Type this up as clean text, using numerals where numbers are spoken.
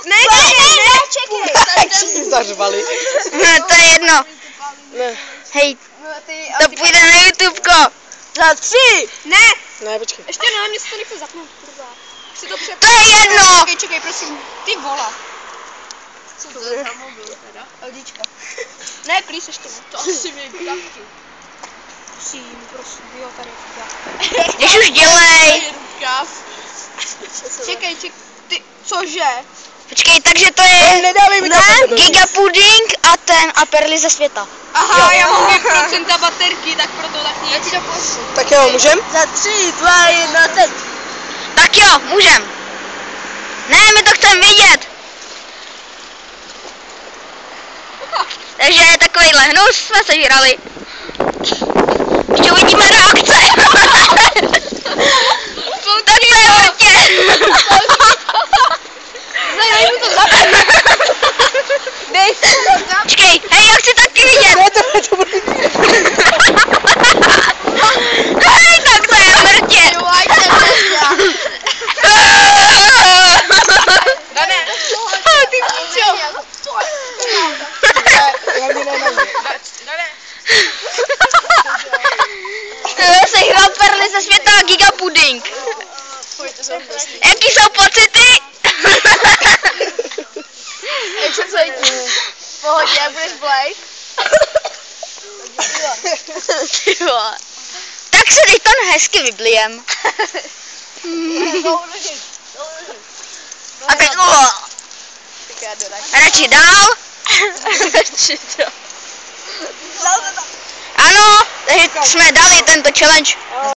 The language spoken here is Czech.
Ne, čekej. Všichni zařvali. To je jedno. Ne. Hej, to půjde na YouTubeko. Za 3. Ne. Ne, počkej. Ještě ne, mě se to nechce zapnout, kurva. Si to To je jedno. Čekej, prosím. Ty vola. Co to je za mobil teda? Audička. Ne, plís ještě ne. To asi mě taky. Prosím, jo, tady je. Když už dělej. Čekej, ty, cože? Počkej, takže to je Nedávej mi to. Giga Pudding a perly ze světa. Aha, já mám 2% baterky, tak proto tak nic. Já ti to pošlu. Tak jo, můžem? Za 3, 2, 1, teď. Tak jo, můžem. Ne, my to chceme vidět. Takže takovýhle hnus jsme sežrali. Ještě uvidíme reakce. Tak to je vrtě. Dej mu to zapnout. Dej to zapnout. Počkej, hej, já chci taky vidět. Ne, to bude. Hej, tak to je vrtě. Dané. Ty píčo. Sehrál perly ze světa a Giga Pudding. Jaký jsou pocity? Jak se cítí? V pohodě, budeš blej? Tak se teď to hezky vyblijem. A teď radši dál. Ano, takže jsme dali tento challenge.